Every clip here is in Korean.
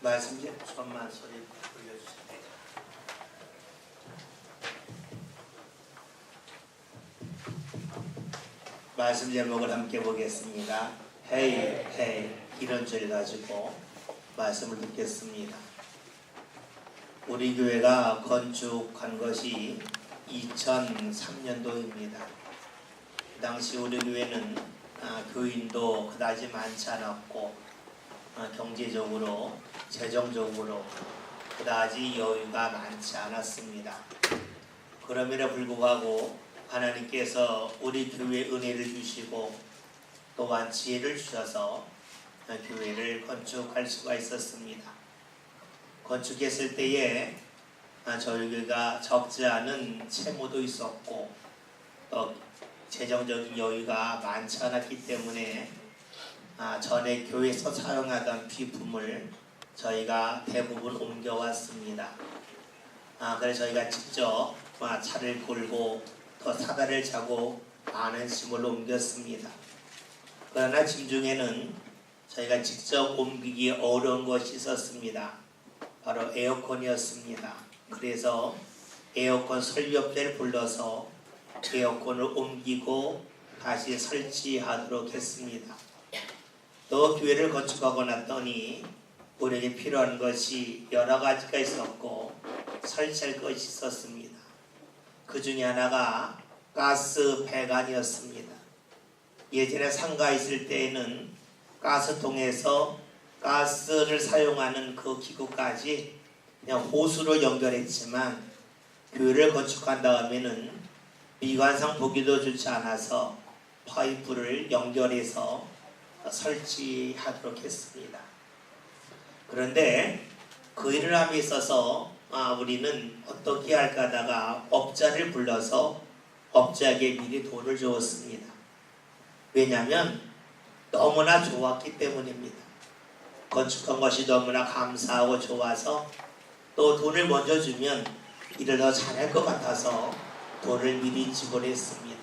말씀 좀만 소리 올려주세요. 말씀 제목을 함께 보겠습니다. 헤이 이런 줄 가지고 말씀을 듣겠습니다. 우리 교회가 건축한 것이 2003년도입니다. 그 당시 우리 교회는 교인도 그다지 많지 않았고 경제적으로 재정적으로 그다지 여유가 많지 않았습니다. 그럼에도 불구하고 하나님께서 우리 교회에 은혜를 주시고 또한 지혜를 주셔서 교회를 건축할 수가 있었습니다. 건축했을 때에 저희 교회가 적지 않은 채무도 있었고 또 재정적인 여유가 많지 않았기 때문에 전에 교회에서 사용하던 비품을 저희가 대부분 옮겨왔습니다. 그래서 저희가 직접 차를 끌고 또 사다리를 차고 많은 짐을 옮겼습니다. 그러나 짐 중에는 저희가 직접 옮기기 어려운 것이 있었습니다. 바로 에어컨이었습니다. 그래서 에어컨 설비업자를 불러서 에어컨을 옮기고 다시 설치하도록 했습니다. 또 교회를 건축하고 났더니 우리에게 필요한 것이 여러 가지가 있었고 설치할 것이 있었습니다. 그 중에 하나가 가스 배관이었습니다. 예전에 상가에 있을 때에는 가스통에서 가스를 사용하는 그 기구까지 그냥 호수로 연결했지만 교회를 건축한 다음에는 미관상 보기도 좋지 않아서 파이프를 연결해서 설치하도록 했습니다. 그런데 그 일을 함에 있어서 우리는 어떻게 할까 하다가 업자를 불러서 업자에게 미리 돈을 주었습니다. 왜냐하면 너무나 좋았기 때문입니다. 건축한 것이 너무나 감사하고 좋아서 또 돈을 먼저 주면 일을 더 잘할 것 같아서 돈을 미리 지불했습니다.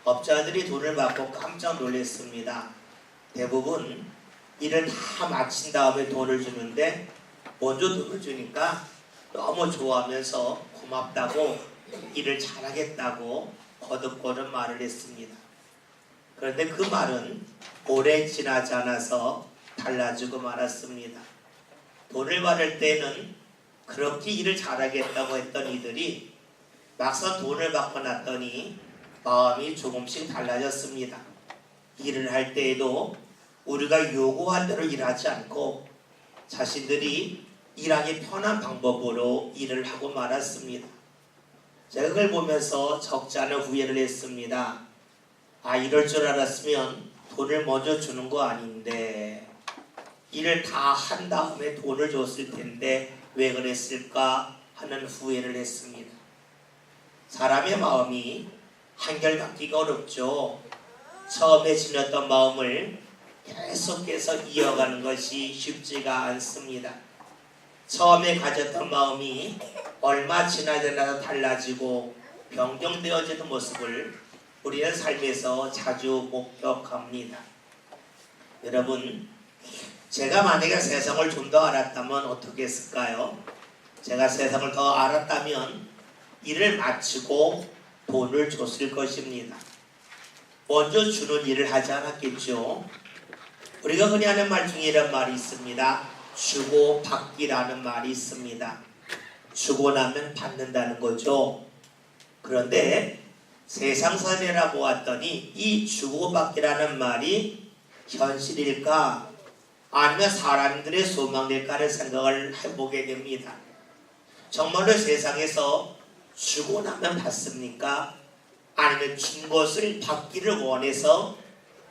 업자들이 돈을 받고 깜짝 놀랐습니다. 대부분 일을 다 마친 다음에 돈을 주는데 먼저 돈을 주니까 너무 좋아하면서 고맙다고 일을 잘하겠다고 거듭거듭 말을 했습니다. 그런데 그 말은 오래 지나지 않아서 달라지고 말았습니다. 돈을 받을 때는 그렇게 일을 잘하겠다고 했던 이들이 막상 돈을 받고 났더니 마음이 조금씩 달라졌습니다. 일을 할 때에도 우리가 요구한 대로 일하지 않고 자신들이 일하기 편한 방법으로 일을 하고 말았습니다. 제가 그걸 보면서 적지 않은 후회를 했습니다. 이럴 줄 알았으면 돈을 먼저 주는 거 아닌데 일을 다 한 다음에 돈을 줬을 텐데 왜 그랬을까 하는 후회를 했습니다. 사람의 마음이 한결같기가 어렵죠. 처음에 지녔던 마음을 계속해서 이어가는 것이 쉽지가 않습니다. 처음에 가졌던 마음이 얼마 지나지 않아서 달라지고 변경되어지는 모습을 우리는 삶에서 자주 목격합니다. 여러분, 제가 만약에 세상을 좀 더 알았다면 어떻게 했을까요? 제가 세상을 더 알았다면 일을 마치고 돈을 줬을 것입니다. 먼저 주는 일을 하지 않았겠죠. 우리가 흔히 하는 말 중에 이런 말이 있습니다. 주고 받기라는 말이 있습니다. 주고 나면 받는다는 거죠. 그런데 세상 사례라 보았더니 이 주고 받기라는 말이 현실일까 아니면 사람들의 소망일까를 생각을 해보게 됩니다. 정말로 세상에서 주고 나면 받습니까? 아니면 준 것을 받기를 원해서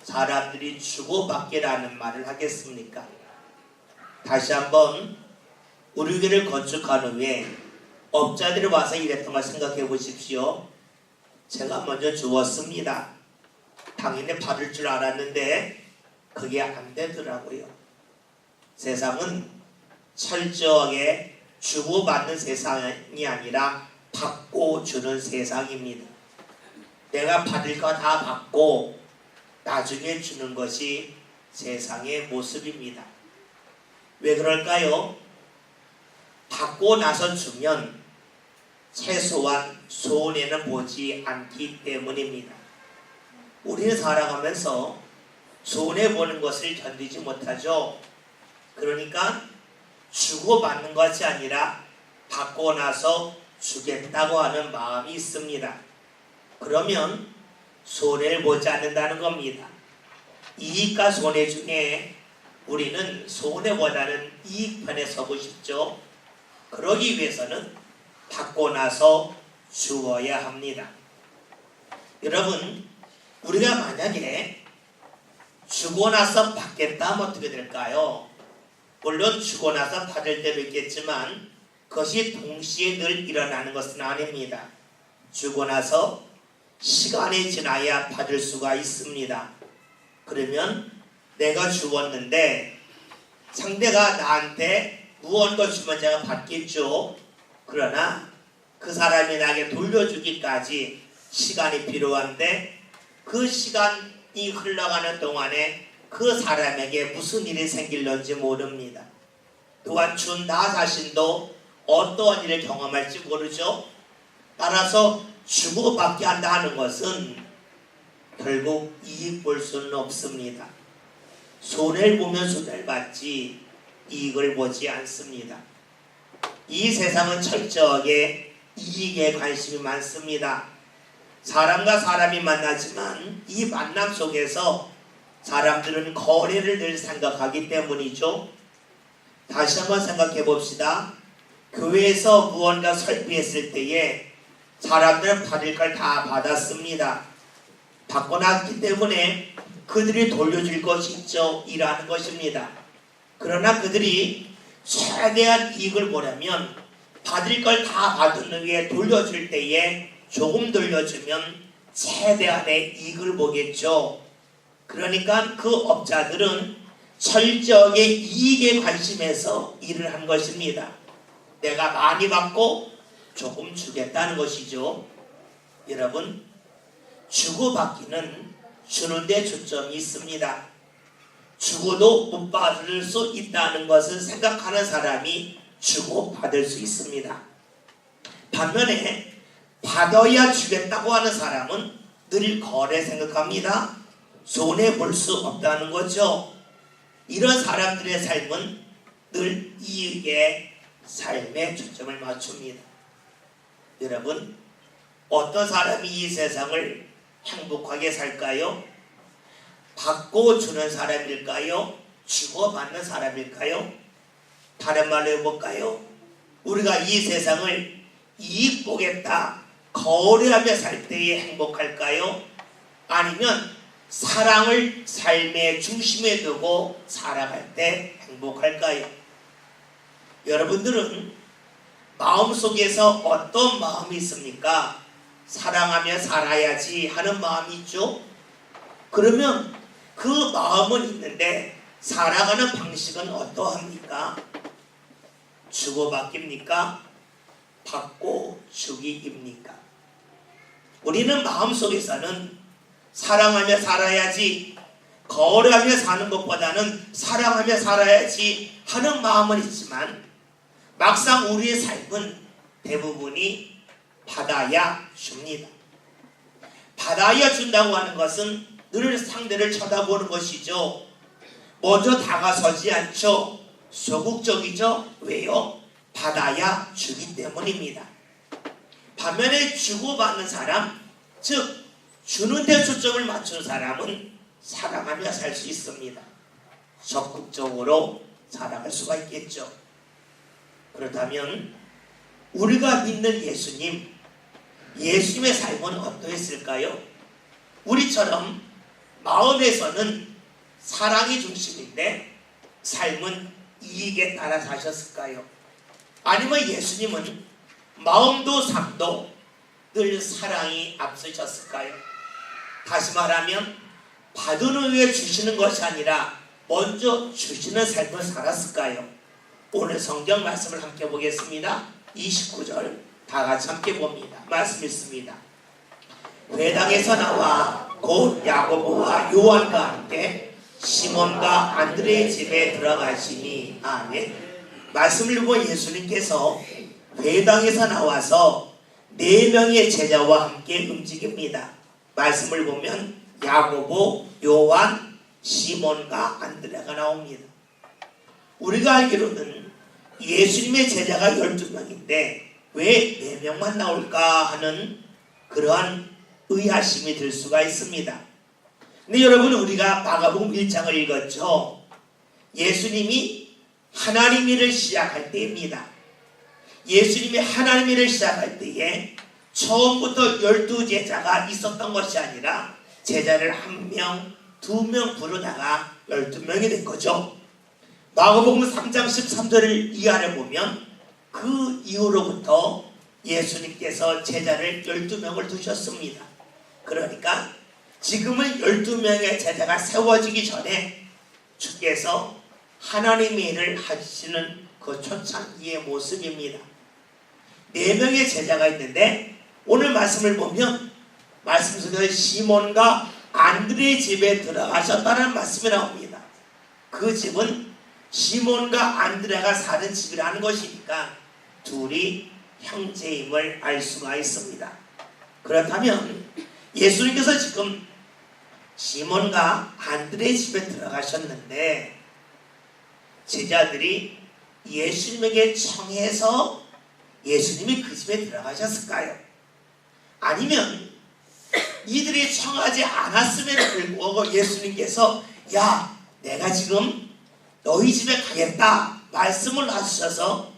사람들이 주고받기라는 말을 하겠습니까? 다시 한번 우리 교회를 건축한 후에 업자들이 와서 일했던 걸 생각해 보십시오. 제가 먼저 주었습니다. 당연히 받을 줄 알았는데 그게 안 되더라고요. 세상은 철저하게 주고받는 세상이 아니라 받고 주는 세상입니다. 내가 받을 거 다 받고 나중에 주는 것이 세상의 모습입니다. 왜 그럴까요? 받고 나서 주면 최소한 손해는 보지 않기 때문입니다. 우리는 살아가면서 손해보는 것을 견디지 못하죠. 그러니까 주고받는 것이 아니라 받고 나서 주겠다고 하는 마음이 있습니다. 그러면 손해를 보지 않는다는 겁니다. 이익과 손해 중에 우리는 손해보다는 이익 편에 서고 싶죠. 그러기 위해서는 받고 나서 주어야 합니다. 여러분, 우리가 만약에 주고 나서 받겠다 하면 어떻게 될까요? 물론 주고 나서 받을 때도 있겠지만 그것이 동시에 늘 일어나는 것은 아닙니다. 주고 나서 시간이 지나야 받을 수가 있습니다. 그러면 내가 주었는데 상대가 나한테 무언가 주면 제가 받겠죠. 그러나 그 사람이 나에게 돌려주기까지 시간이 필요한데 그 시간이 흘러가는 동안에 그 사람에게 무슨 일이 생길는지 모릅니다. 또한 준 나 자신도 어떠한 일을 경험할지 모르죠. 따라서 주고받게 한다 하는 것은 결국 이익 볼 수는 없습니다. 손해를 보면 손해를 받지 이익을 보지 않습니다. 이 세상은 철저하게 이익에 관심이 많습니다. 사람과 사람이 만나지만 이 만남 속에서 사람들은 거래를 늘 생각하기 때문이죠. 다시 한번 생각해 봅시다. 교회에서 무언가 설비했을 때에 사람들은 받을 걸 다 받았습니다. 받고 났기 때문에 그들이 돌려줄 것이 있죠. 이라는 것입니다. 그러나 그들이 최대한 이익을 보려면 받을 걸 다 받은 후에 돌려줄 때에 조금 돌려주면 최대한의 이익을 보겠죠. 그러니까 그 업자들은 철저하게 이익에 관심해서 일을 한 것입니다. 내가 많이 받고 조금 주겠다는 것이죠. 여러분, 주고받기는 주는 데 초점이 있습니다. 주고도 못 받을 수 있다는 것을 생각하는 사람이 주고받을 수 있습니다. 반면에 받아야 주겠다고 하는 사람은 늘 거래 생각합니다. 손해볼 수 없다는 거죠. 이런 사람들의 삶은 늘 이익의 삶에 초점을 맞춥니다. 여러분, 어떤 사람이 이 세상을 행복하게 살까요? 받고 주는 사람일까요? 주고받는 사람일까요? 다른 말로 해볼까요? 우리가 이 세상을 이익 보겠다, 거래하며 살 때에 행복할까요? 아니면 사랑을 삶의 중심에 두고 살아갈 때 행복할까요? 여러분들은 마음속에서 어떤 마음이 있습니까? 사랑하며 살아야지 하는 마음이 있죠? 그러면 그 마음은 있는데 살아가는 방식은 어떠합니까? 주고받기입니까? 받고 주기입니까? 우리는 마음속에서는 사랑하며 살아야지, 거래하며 사는 것보다는 사랑하며 살아야지 하는 마음은 있지만 막상 우리의 삶은 대부분이 받아야 줍니다. 받아야 준다고 하는 것은 늘 상대를 쳐다보는 것이죠. 먼저 다가서지 않죠. 소극적이죠. 왜요? 받아야 주기 때문입니다. 반면에 주고받는 사람, 즉 주는 데 초점을 맞춘 사람은 사랑하며 살 수 있습니다. 적극적으로 살아갈 수가 있겠죠. 그렇다면 우리가 믿는 예수님의 삶은 어떠했을까요? 우리처럼 마음에서는 사랑이 중심인데 삶은 이익에 따라 사셨을까요? 아니면 예수님은 마음도 삶도 늘 사랑이 앞서셨을까요? 다시 말하면 받은 후에 주시는 것이 아니라 먼저 주시는 삶을 살았을까요? 오늘 성경 말씀을 함께 보겠습니다. 29절 다 같이 함께 봅니다. 말씀 있습니다. 회당에서 나와 곧 야고보와 요한과 함께 시몬과 안드레의 집에 들어가시니. 아멘. 말씀을 보고 예수님께서 회당에서 나와서 4명의 제자와 함께 움직입니다. 말씀을 보면 야고보, 요한, 시몬과 안드레가 나옵니다. 우리가 알기로는 예수님의 제자가 12명인데 왜 4명만 나올까 하는 그러한 의아심이 들 수가 있습니다. 근데 여러분, 우리가 마가복음 1장을 읽었죠. 예수님이 하나님의 일을 시작할 때입니다. 예수님이 하나님의 일을 시작할 때에 처음부터 12제자가 있었던 것이 아니라 제자를 1명, 2명 부르다가 12명이 된 거죠. 마가복음 3장 13절을 이하를 보면 그 이후로부터 예수님께서 제자를 12명을 두셨습니다. 그러니까 지금은 12명의 제자가 세워지기 전에 주께서 하나님의 일을 하시는 그 초창기의 모습입니다. 4명의 제자가 있는데 오늘 말씀을 보면 말씀 속에서 시몬과 안드레의 집에 들어가셨다는 말씀이 나옵니다. 그 집은 시몬과 안드레가 사는 집이라는 것이니까 둘이 형제임을 알 수가 있습니다. 그렇다면 예수님께서 지금 시몬과 안드레의 집에 들어가셨는데 제자들이 예수님에게 청해서 예수님이 그 집에 들어가셨을까요? 아니면 이들이 청하지 않았음에도 불구하고 예수님께서 야, 내가 지금 너희 집에 가겠다 말씀을 하셔서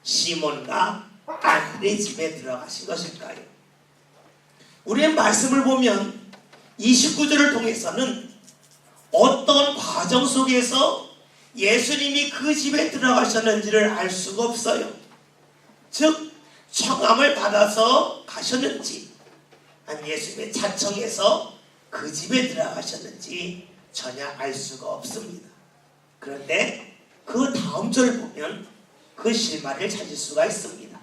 시몬과 안드레의 집에 들어가신 것일까요? 우리의 말씀을 보면 29절을 통해서는 어떤 과정 속에서 예수님이 그 집에 들어가셨는지를 알 수가 없어요. 즉 청함을 받아서 가셨는지 아니 예수님의 자청해서 그 집에 들어가셨는지 전혀 알 수가 없습니다. 그런데 그 다음 절을 보면 그 실마리를 찾을 수가 있습니다.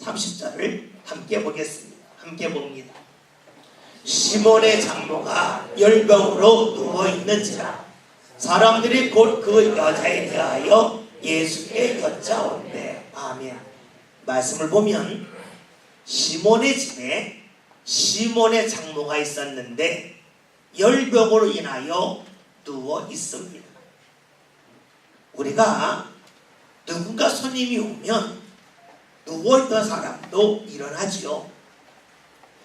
30절을 함께 보겠습니다. 함께 봅니다. 시몬의 장모가 열병으로 누워있는지라 사람들이 곧 그 여자에 대하여 예수께 여짜온대. 아멘. 말씀을 보면 시몬의 집에 시몬의 장모가 있었는데 열병으로 인하여 누워 있습니다. 우리가 누군가 손님이 오면 누워있던 사람도 일어나지요.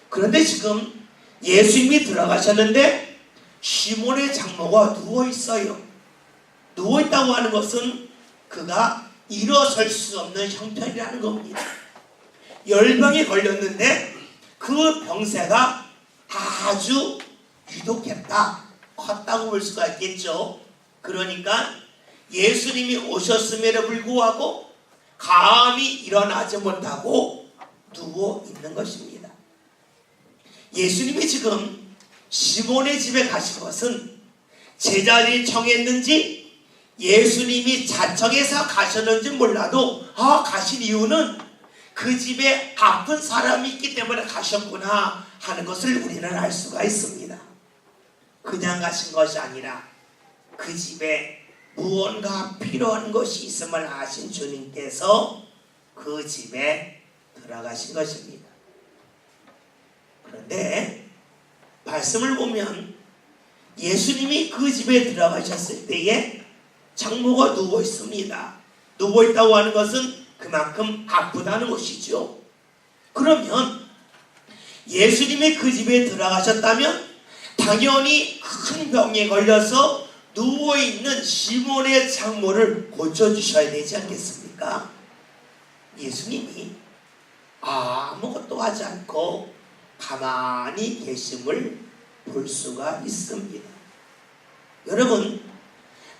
그런데 지금 예수님이 들어가셨는데 시몬의 장모가 누워있어요. 누워있다고 하는 것은 그가 일어설 수 없는 형편이라는 겁니다. 열병이 걸렸는데 그 병세가 아주 유독했다, 컸다고 볼 수가 있겠죠. 그러니까 예수님이 오셨음에도 불구하고 감히 일어나지 못하고 누워 있는 것입니다. 예수님이 지금 시몬의 집에 가신 것은 제자들이 청했는지 예수님이 자청해서 가셨는지 몰라도 가신 이유는 그 집에 아픈 사람이 있기 때문에 가셨구나 하는 것을 우리는 알 수가 있습니다. 그냥 가신 것이 아니라 그 집에 무언가 필요한 것이 있음을 아신 주님께서 그 집에 들어가신 것입니다. 그런데 말씀을 보면 예수님이 그 집에 들어가셨을 때에 장모가 누워 있습니다. 누워 있다고 하는 것은 그만큼 아프다는 것이죠. 그러면 예수님이 그 집에 들어가셨다면 당연히 큰 병에 걸려서 누워있는 시몬의 장모를 고쳐주셔야 되지 않겠습니까? 예수님이 아무것도 하지 않고 가만히 계심을 볼 수가 있습니다. 여러분,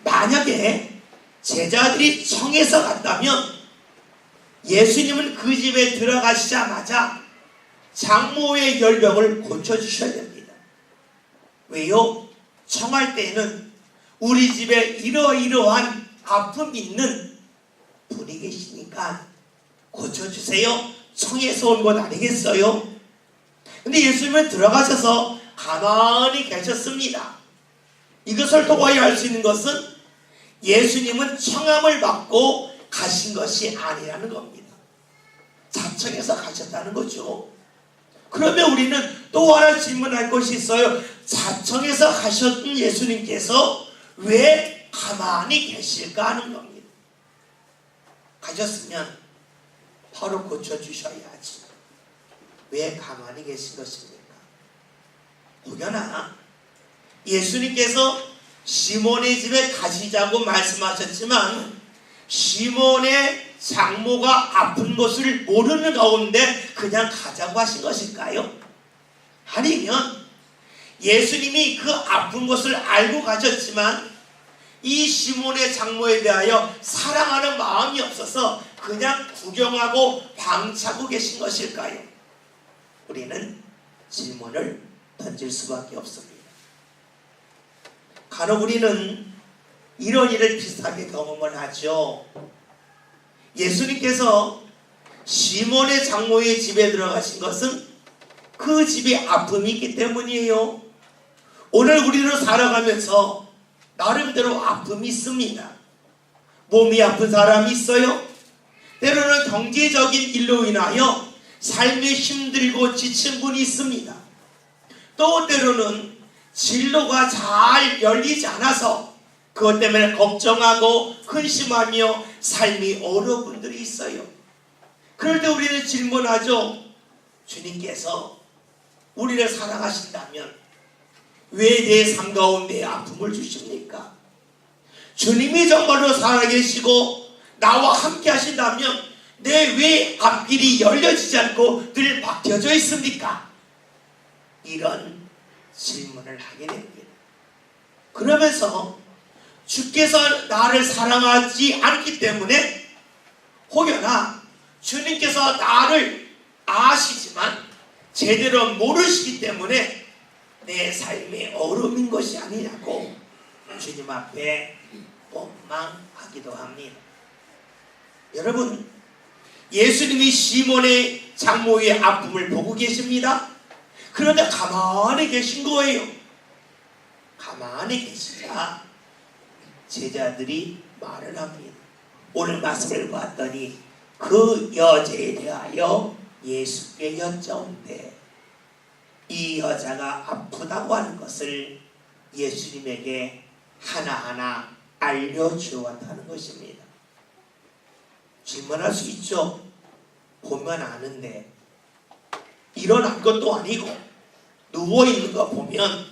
만약에 제자들이 청해서 갔다면 예수님은 그 집에 들어가시자마자 장모의 열병을 고쳐주셔야 됩니다. 왜요? 청할 때에는 우리 집에 이러이러한 아픔이 있는 분이 계시니까 고쳐주세요. 청해서 온 것 아니겠어요? 근데 예수님은 들어가셔서 가만히 계셨습니다. 이것을 통하여 알 수 있는 것은 예수님은 청함을 받고 가신 것이 아니라는 겁니다. 자청해서 가셨다는 거죠. 그러면 우리는 또 하나 질문할 것이 있어요. 자청해서 가셨던 예수님께서 왜 가만히 계실까 하는 겁니다. 가셨으면 바로 고쳐주셔야지. 왜 가만히 계신 것입니까? 혹여나 예수님께서 시몬의 집에 가시자고 말씀하셨지만 시몬의 장모가 아픈 것을 모르는 가운데 그냥 가자고 하신 것일까요? 아니면 예수님이 그 아픈 것을 알고 가셨지만 이 시몬의 장모에 대하여 사랑하는 마음이 없어서 그냥 구경하고 방치하고 계신 것일까요? 우리는 질문을 던질 수밖에 없습니다. 간혹 우리는 이런 일을 비슷하게 경험을 하죠. 예수님께서 시몬의 장모의 집에 들어가신 것은 그 집에 아픔이 있기 때문이에요. 오늘 우리로 살아가면서 나름대로 아픔이 있습니다. 몸이 아픈 사람이 있어요. 때로는 경제적인 일로 인하여 삶이 힘들고 지친 분이 있습니다. 또 때로는 진로가 잘 열리지 않아서 그것 때문에 걱정하고 근심하며 삶이 어려운 분들이 있어요. 그럴 때 우리는 질문하죠. 주님께서 우리를 사랑하신다면 왜 내 삶 가운데 아픔을 주십니까? 주님이 정말로 살아계시고 나와 함께 하신다면 내 왜 앞길이 열려지지 않고 늘 막혀져 있습니까? 이런 질문을 하게 됩니다. 그러면서 주께서 나를 사랑하지 않기 때문에 혹여나 주님께서 나를 아시지만 제대로 모르시기 때문에 내 삶의 어려움인 것이 아니냐고 주님 앞에 원망하기도 합니다. 여러분, 예수님이 시몬의 장모의 아픔을 보고 계십니다. 그런데 가만히 계신 거예요. 가만히 계시자 제자들이 말을 합니다. 오늘 말씀을 봤더니 그 여자에 대하여 예수께 여쭤온대. 이 여자가 아프다고 하는 것을 예수님에게 하나하나 알려주었다는 것입니다. 질문할 수 있죠. 보면 아는데 일어난 것도 아니고 누워있는 거 보면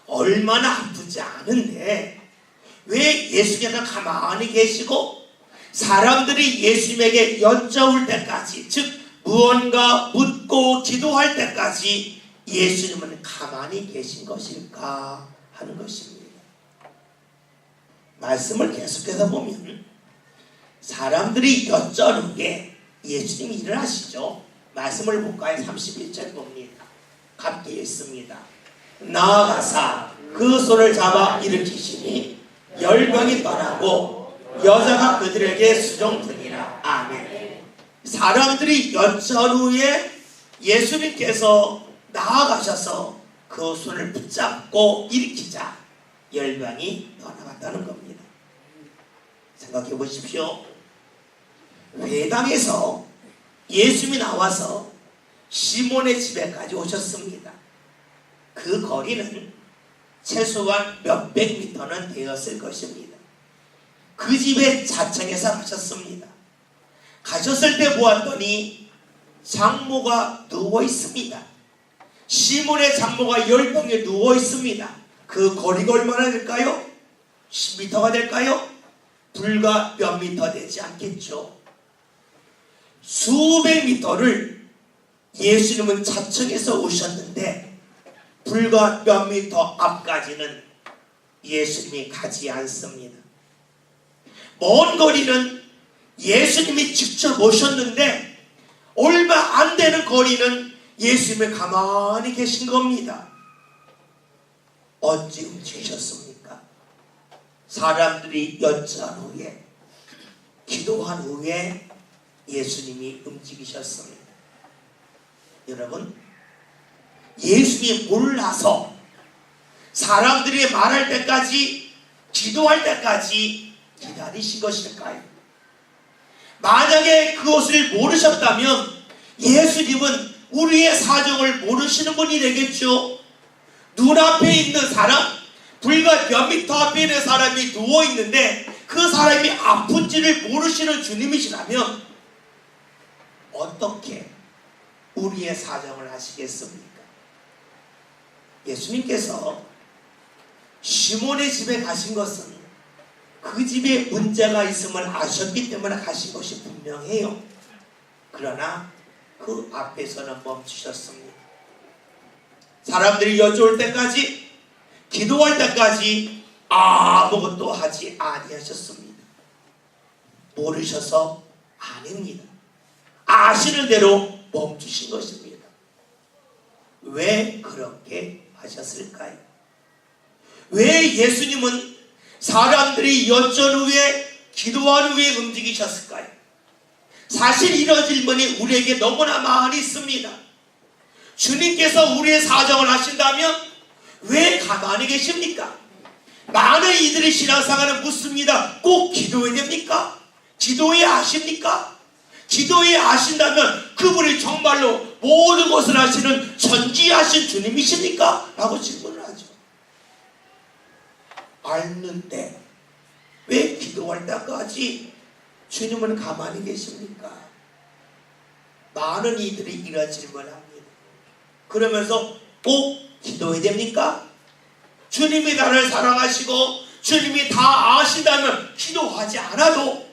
얼마나 아프지 않은데 왜 예수님은 가만히 계시고 사람들이 예수님에게 여쭤올 때까지, 즉 무언가 묻고 기도할 때까지 예수님은 가만히 계신 것일까 하는 것입니다. 말씀을 계속해서 보면 사람들이 여쭤는 게 예수님이 일을 하시죠. 말씀을 볼까요? 31절 봅니다. 함께 있습니다. 나아가사 그 손을 잡아 일으키시니 열병이 떠나고 여자가 그들에게 수종되니라. 아멘. 사람들이 여쭤 후에 예수님께서 나아가셔서 그 손을 붙잡고 일으키자 열병이 떠나갔다는 겁니다. 생각해 보십시오. 회당에서 예수님이 나와서 시몬의 집에까지 오셨습니다. 그 거리는 최소한 몇백 미터는 되었을 것입니다. 그 집에 자청해서 가셨습니다. 가셨을 때 보았더니 장모가 누워 있습니다. 시몬의 장모가 열병에 누워 있습니다. 그 거리가 얼마나 될까요? 10m가 될까요? 불과 몇 미터 되지 않겠죠. 수백 미터를 예수님은 자청해서 오셨는데 불과 몇 미터 앞까지는 예수님이 가지 않습니다. 먼 거리는 예수님이 직접 오셨는데 얼마 안 되는 거리는 예수님이 가만히 계신 겁니다. 어찌 움직이셨습니까? 사람들이 여쭤한 후에 기도한 후에 예수님이 움직이셨습니다. 여러분, 예수님이 몰라서 사람들이 말할 때까지, 기도할 때까지 기다리신 것일까요? 만약에 그것을 모르셨다면 예수님은 우리의 사정을 모르시는 분이 되겠죠. 눈앞에 있는 사람, 불과 몇 미터 앞에 있는 사람이 누워있는데 그 사람이 아픈지를 모르시는 주님이시라면 어떻게 우리의 사정을 아시겠습니까? 예수님께서 시몬의 집에 가신 것은 그 집에 문제가 있음을 아셨기 때문에 가신 것이 분명해요. 그러나 그 앞에서는 멈추셨습니다. 사람들이 여쭤올 때까지, 기도할 때까지 아무것도 하지 아니하셨습니다. 모르셔서 아닙니다. 아시는 대로 멈추신 것입니다. 왜 그렇게 하셨을까요? 왜 예수님은 사람들이 여쭤는 후에, 기도한 후에 움직이셨을까요? 사실 이런 질문이 우리에게 너무나 많이 있습니다. 주님께서 우리의 사정을 하신다면 왜 가만히 계십니까? 많은 이들의 신앙생활은 묻습니다. 꼭 기도해야 됩니까? 기도해야 하십니까? 기도해야 하신다면 그분이 정말로 모든 것을 하시는 전지하신 주님이십니까? 라고 질문을 하죠. 알는데 왜 기도할 때까지 주님은 가만히 계십니까? 많은 이들이 이런 질문을 합니다. 그러면서 꼭 기도해야 됩니까? 주님이 나를 사랑하시고 주님이 다 아신다면 기도하지 않아도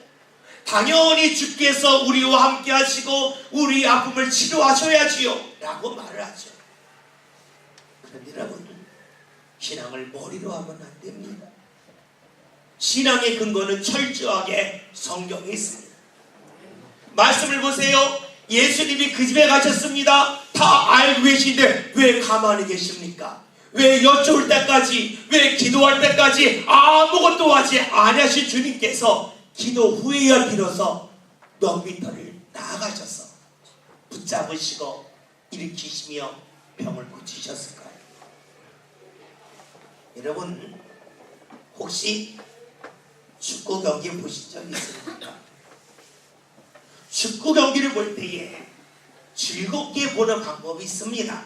당연히 주께서 우리와 함께 하시고 우리 아픔을 치료하셔야지요 라고 말을 하죠. 그런데 여러분, 신앙을 머리로 하면 안 됩니다. 신앙의 근거는 철저하게 성경에 있습니다. 말씀을 보세요. 예수님이 그 집에 가셨습니다. 다 알고 계신데 왜 가만히 계십니까? 왜 여쭤올 때까지, 왜 기도할 때까지 아무것도 하지 아니하신 주님께서 기도 후에야 비로소 몇 미터를 나아가셔서 붙잡으시고 일으키시며 병을 고치셨을까요? 여러분, 혹시 축구 경기 보신 적 있습니까? 축구 경기를 볼 때에 즐겁게 보는 방법이 있습니다.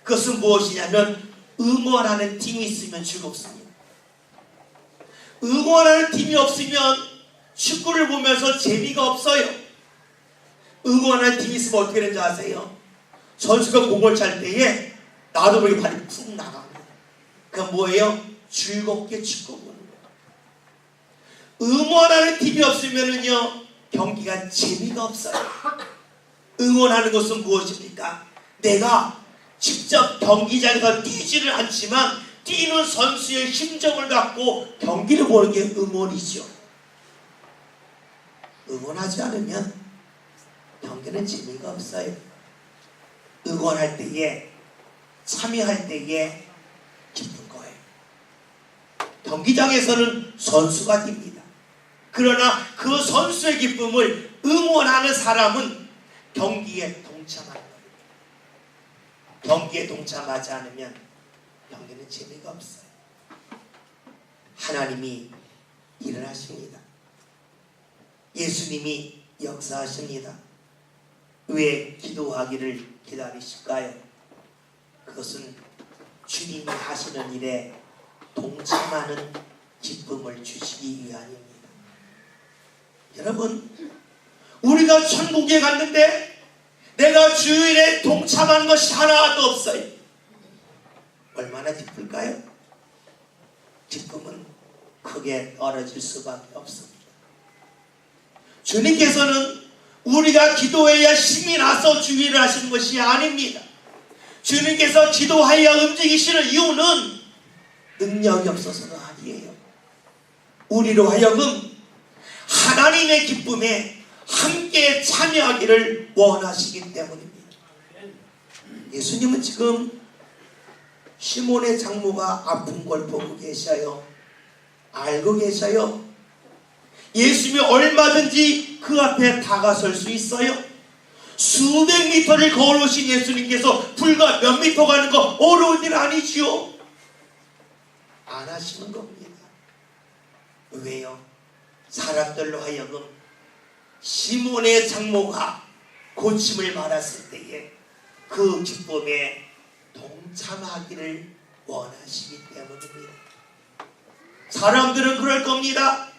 그것은 무엇이냐면 응원하는 팀이 있으면 즐겁습니다. 응원하는 팀이 없으면 축구를 보면서 재미가 없어요. 응원하는 팀이 있으면 어떻게 되는지 아세요? 선수가 공을 찰 때에 나도 모르게 발이 푹 나갑니다. 그건 뭐예요? 즐겁게 축구 보는 거예요. 응원하는 팀이 없으면은요, 경기가 재미가 없어요. 응원하는 것은 무엇입니까? 내가 직접 경기장에서 뛰지를 않지만 뛰는 선수의 심정을 갖고 경기를 보는 게 응원이죠. 응원하지 않으면 경기는 재미가 없어요. 응원할 때에, 참여할 때에 기쁜 거예요. 경기장에서는 선수가 뜁니다. 그러나 그 선수의 기쁨을 응원하는 사람은 경기에 동참하는 겁니다. 경기에 동참하지 않으면 경기는 재미가 없어요. 하나님이 일을 하십니다. 예수님이 역사하십니다. 왜 기도하기를 기다리실까요? 그것은 주님이 하시는 일에 동참하는 기쁨을 주시기 위함입니다. 여러분, 우리가 천국에 갔는데 내가 주일에 동참한 것이 하나도 없어요. 얼마나 기쁠까요? 기쁨은 크게 떨어질 수밖에 없습니다. 주님께서는 우리가 기도해야 힘이 나서 주일을 하시는 것이 아닙니다. 주님께서 기도하여 움직이시는 이유는 능력이 없어서가 아니에요. 우리로 하여금 하나님의 기쁨에 함께 참여하기를 원하시기 때문입니다. 예수님은 지금 시몬의 장모가 아픈 걸 보고 계셔요. 알고 계셔요. 예수님이 얼마든지 그 앞에 다가설 수 있어요. 수백 미터를 걸어오신 예수님께서 불과 몇 미터 가는 거 어려운 일 아니지요. 안 하시는 겁니다. 왜요? 사람들로 하여금 시몬의 장모가 고침을 받았을 때에 그 기쁨에 동참하기를 원하시기 때문입니다. 사람들은 그럴 겁니다.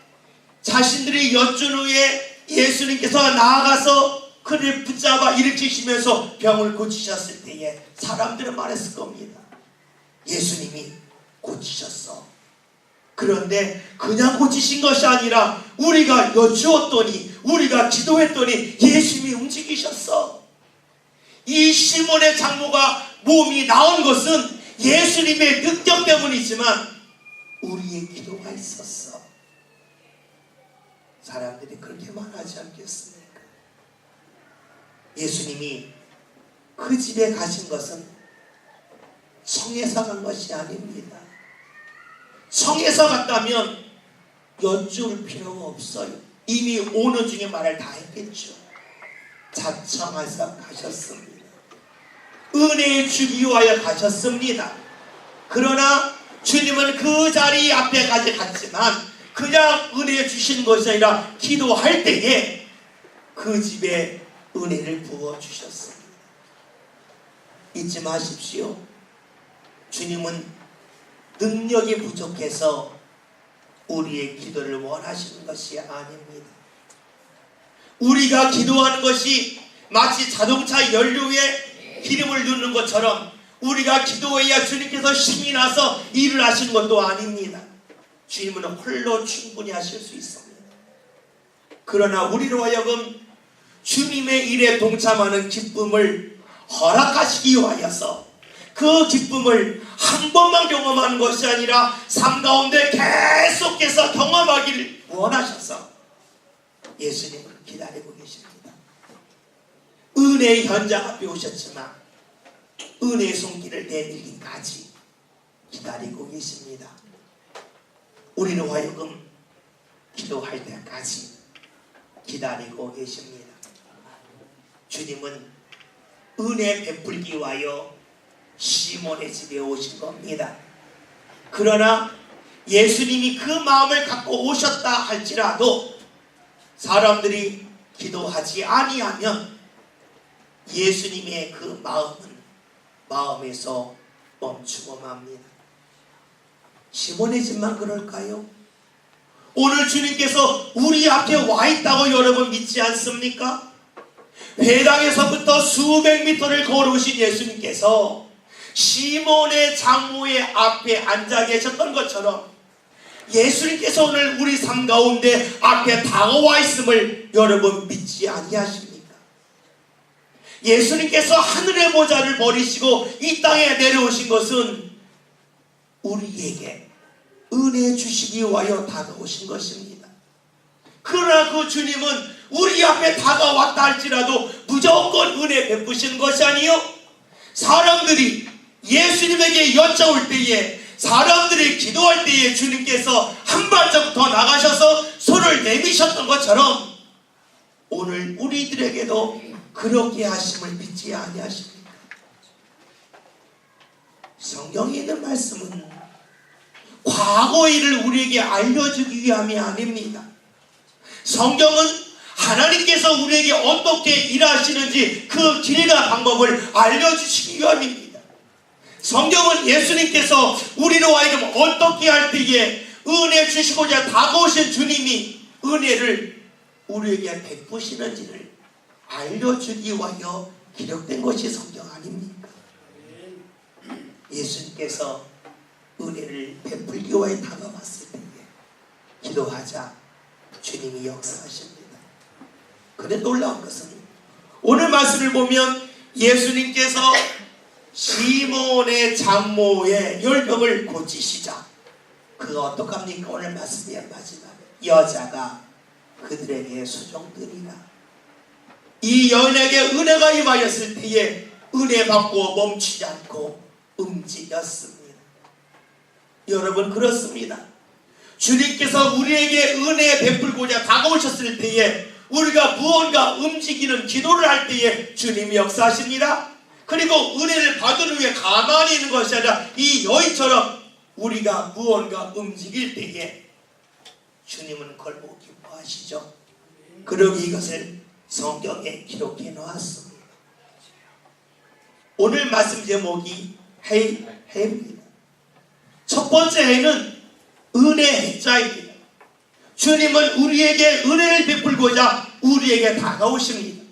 자신들이 여쭌 후에 예수님께서 나아가서 그를 붙잡아 일으키시면서 병을 고치셨을 때에 사람들은 말했을 겁니다. 예수님이 고치셨어. 그런데 그냥 고치신 것이 아니라 우리가 여쭈었더니, 우리가 기도했더니 예수님이 움직이셨어. 이 시몬의 장모가 몸이 나은 것은 예수님의 능력 때문이지만 우리의 기도가 있었어. 사람들이 그렇게 말하지 않겠습니까? 예수님이 그 집에 가신 것은 성에서 간 것이 아닙니다. 성에서 갔다면 여쭈을 필요가 없어요. 이미 오는 중에 말을 다 했겠죠. 자청해서 가셨습니다. 은혜에 주기 위하여 가셨습니다. 그러나 주님은 그 자리 앞에까지 갔지만 그냥 은혜 주신 것이 아니라 기도할 때에 그 집에 은혜를 부어주셨습니다. 잊지 마십시오. 주님은 능력이 부족해서 우리의 기도를 원하시는 것이 아닙니다. 우리가 기도하는 것이 마치 자동차 연료에 기름을 넣는 것처럼 우리가 기도해야 주님께서 신이 나서 일을 하시는 것도 아닙니다. 주님은 홀로 충분히 하실 수 있습니다. 그러나 우리로 하여금 주님의 일에 동참하는 기쁨을 허락하시기 위하여서 그 기쁨을 한 번만 경험하는 것이 아니라 삶 가운데 계속해서 경험하기를 원하셔서 예수님을 기다리고 계십니다. 은혜의 현장 앞에 오셨지만 은혜의 손길을 내밀기까지 기다리고 계십니다. 우리로 하여금 기도할 때까지 기다리고 계십니다. 주님은 은혜 베풀기 위하여 시몬의 집에 오신 겁니다. 그러나 예수님이 그 마음을 갖고 오셨다 할지라도 사람들이 기도하지 아니하면 예수님의 그 마음은 마음에서 멈추고 맙니다. 시몬의 집만 그럴까요? 오늘 주님께서 우리 앞에 와 있다고 여러분 믿지 않습니까? 회당에서부터 수백 미터를 걸어오신 예수님께서 시몬의 장모의 앞에 앉아 계셨던 것처럼 예수님께서 오늘 우리 삶 가운데 앞에 다가와 있음을 여러분 믿지 아니하십니까? 예수님께서 하늘의 보좌를 버리시고 이 땅에 내려오신 것은 우리에게 은혜 주시기 위하여 다가오신 것입니다. 그러나 그 주님은 우리 앞에 다가왔다 할지라도 무조건 은혜 베푸시는 것이 아니요, 사람들이 예수님에게 여쭤올 때에, 사람들이 기도할 때에 주님께서 한 발짝 더 나가셔서 손을 내미셨던 것처럼 오늘 우리들에게도 그렇게 하심을 믿지 아니하십니까? 성경에 있는 말씀은 과거의 일을 우리에게 알려주기 위함이 아닙니다. 성경은 하나님께서 우리에게 어떻게 일하시는지 그 길과 방법을 알려주시기 위함입니다. 성경은 예수님께서 우리로 하여금 어떻게 할 때에 은혜 주시고자 다가오신 주님이 은혜를 우리에게 베푸시는지를 알려주기 위하여 기록된 것이 성경 아닙니까? 예수님께서 은혜를 베풀기 위하여 다가왔을 때에 기도하자 주님이 역사하십니다. 그런데 놀라운 것은 오늘 말씀을 보면 예수님께서 시몬의 장모의 열병을 고치시자 그가 어떡합니까? 오늘 말씀의 마지막에 여자가 그들에게 수종드리라. 이 여인에게 은혜가 임하였을 때에 은혜 받고 멈추지 않고 움직였습니다. 여러분 그렇습니다. 주님께서 우리에게 은혜 베풀고자 다가오셨을 때에 우리가 무언가 움직이는 기도를 할 때에 주님이 역사하십니다. 그리고 은혜를 받은 후에 가만히 있는 것이 아니라 이 여인처럼 우리가 무언가 움직일 때에 주님은 그걸 보고 기뻐하시죠. 그러고 이것을 성경에 기록해 놓았습니다. 오늘 말씀 제목이 해입니다. 첫 번째 해는 은혜 해자입니다. 주님은 우리에게 은혜를 베풀고자 우리에게 다가오십니다.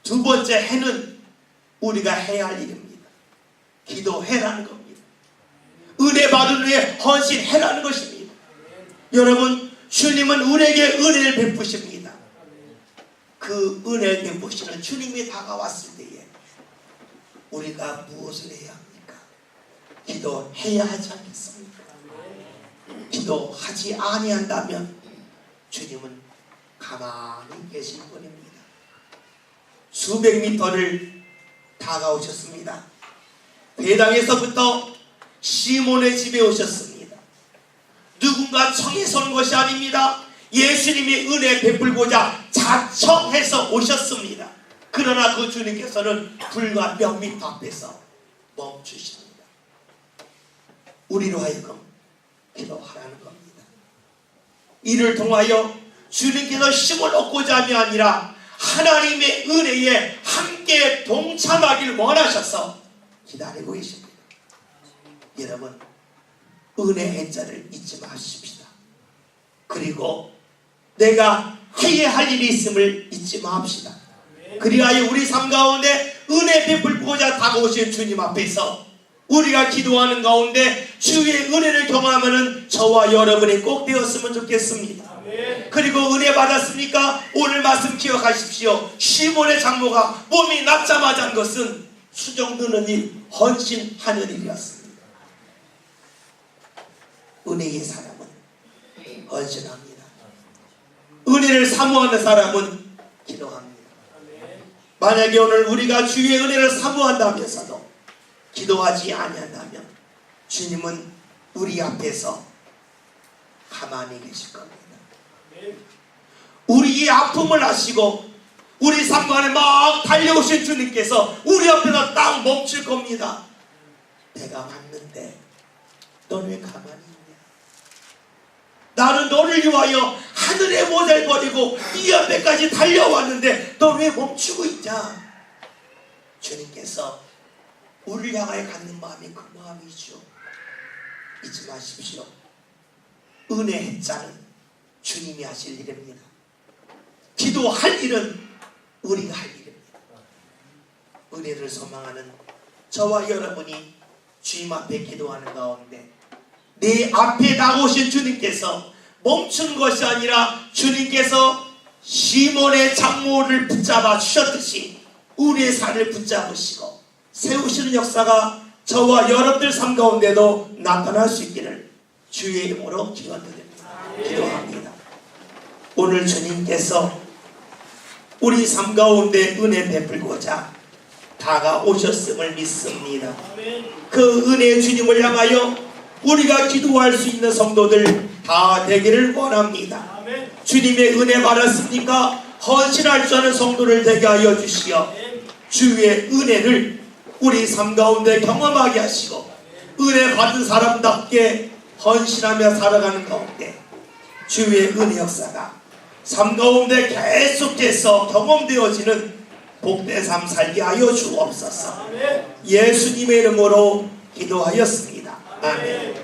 두 번째 해는 우리가 해야 할 일입니다. 기도해라는 겁니다. 은혜 받은 후에 헌신해라는 것입니다. 여러분, 주님은 우리에게 은혜를 베푸십니다. 그 은혜를 베푸시는 주님이 다가왔을 때에 우리가 무엇을 해야 합니까? 기도해야 하지 않겠습니까? 기도하지 아니한다면 주님은 가만히 계실 뿐입니다. 수백 미터를 다가오셨습니다. 배당에서부터 시몬의 집에 오셨습니다. 누군가 청해서 온 것이 아닙니다. 예수님이 은혜 베풀고자 자청해서 오셨습니다. 그러나 그 주님께서는 불과 몇 미터 앞에서 멈추십니다. 우리로 하여금 기도하라는 겁니다. 이를 통하여 주님께서 힘을 얻고자 함이 아니라 하나님의 은혜에 함께 동참하길 원하셔서 기다리고 계십니다. 여러분, 은혜 해자를 잊지 마십시다. 그리고 내가 해야 할 일이 있음을 잊지 맙시다. 그리하여 우리 삶 가운데 은혜 베풀고자 다가오신 주님 앞에서 우리가 기도하는 가운데 주의 은혜를 경험하는 저와 여러분이 꼭 되었으면 좋겠습니다. 그리고 은혜 받았습니까? 오늘 말씀 기억하십시오. 시몬의 장모가 몸이 낫자마자 한 것은 수종 드는 일, 헌신하는 일이었습니다. 은혜의 사람은 헌신합니다. 은혜를 사모하는 사람은 기도합니다. 만약에 오늘 우리가 주의 은혜를 사모한다면서도 기도하지 아니한다면 주님은 우리 앞에서 가만히 계실 겁니다. 우리의 아픔을 아시고 우리 삶 안에 막 달려오신 주님께서 우리 앞에서 딱 멈출 겁니다. 내가 왔는데 너는 왜 가만히 있냐? 나는 너를 위하여 하늘의 모자를 버리고 이 앞에까지 달려왔는데 너 왜 멈추고 있냐? 주님께서 우리를 향하여 갖는 마음이 그 마음이죠. 잊지 마십시오. 은혜 해자는 주님이 하실 일입니다. 기도할 일은 우리가 할 일입니다. 은혜를 소망하는 저와 여러분이 주님 앞에 기도하는 가운데 내 앞에 나오신 주님께서 멈춘 것이 아니라 주님께서 시몬의 장모를 붙잡아 주셨듯이 우리의 삶을 붙잡으시고 세우시는 역사가 저와 여러분들 삶 가운데도 나타날 수 있기를 주의 이름으로 기원드립니다. 기도합니다. 오늘 주님께서 우리 삶 가운데 은혜 베풀고자 다가오셨음을 믿습니다. 그 은혜의 주님을 향하여 우리가 기도할 수 있는 성도들 다 되기를 원합니다. 주님의 은혜 받았습니까? 헌신할 줄 아는 성도를 되게 하여 주시어 주의 은혜를 우리 삶 가운데 경험하게 하시고 은혜 받은 사람답게 헌신하며 살아가는 가운데 주의 은혜 역사가 삶 가운데 계속해서 경험되어지는 복된 삶 살게 하여 주옵소서. 예수님의 이름으로 기도하였습니다. 아멘.